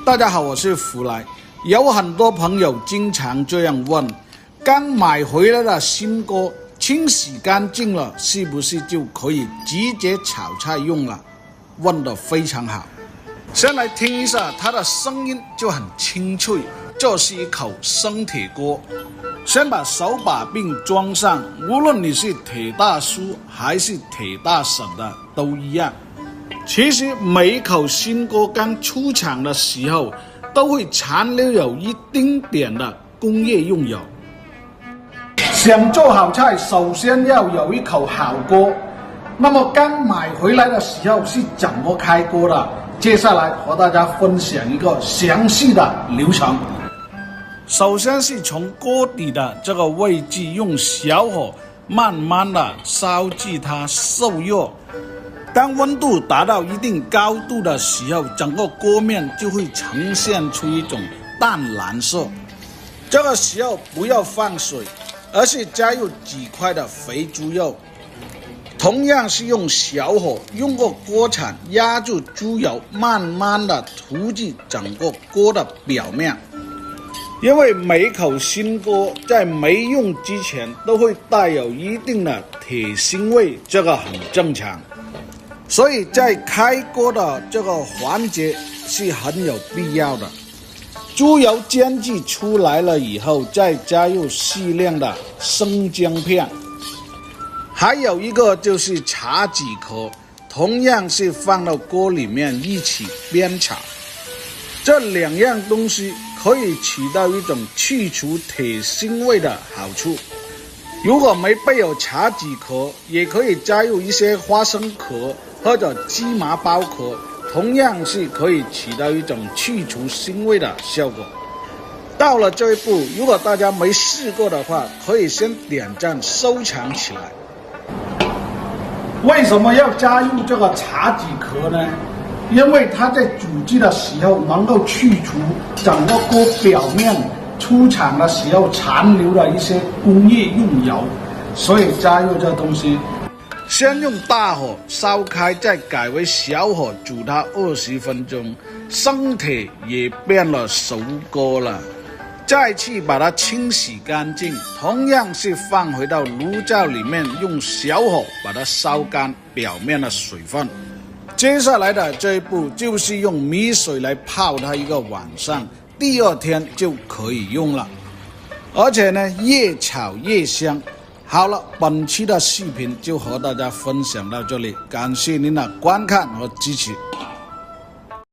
大家好，我是福来。有很多朋友经常这样问：刚买回来的新锅清洗干净了，是不是就可以直接炒菜用了？问得非常好。先来听一下它的声音就很清脆，这是一口生铁锅。先把手把柄装上，无论你是铁大叔还是铁大婶的都一样。其实每一口新锅刚出厂的时候，都会残留有一丁点的工业用油。想做好菜，首先要有一口好锅。那么刚买回来的时候是怎么开锅的？接下来和大家分享一个详细的流程。首先是从锅底的这个位置用小火慢慢的烧至它受热，当温度达到一定高度的时候，整个锅面就会呈现出一种淡蓝色。这个时候不要放水，而是加入几块的肥猪肉，同样是用小火，用个锅铲压住猪油，慢慢的涂至整个锅的表面。因为每口新锅在没用之前都会带有一定的铁腥味，这个很正常，所以在开锅的这个环节是很有必要的。猪油煎制出来了以后，再加入适量的生姜片，还有一个就是茶籽壳，同样是放到锅里面一起煸炒。这两样东西可以起到一种去除铁腥味的好处。如果没备有茶籽壳，也可以加入一些花生壳或者芝麻包壳，同样是可以起到一种去除腥味的效果。到了这一步，如果大家没试过的话，可以先点赞收藏起来。为什么要加入这个茶籽壳呢？因为它在煮制的时候能够去除整个锅表面出厂的时候残留的一些工业用油，所以加入这东西。先用大火烧开，再改为小火煮它20分钟，生铁也变了熟锅了。再去把它清洗干净，同样是放回到炉灶里面，用小火把它烧干表面的水分。接下来的这一步就是用米水来泡它一个晚上，第二天就可以用了。而且呢，越炒越香。好了，本期的视频就和大家分享到这里，感谢您的观看和支持。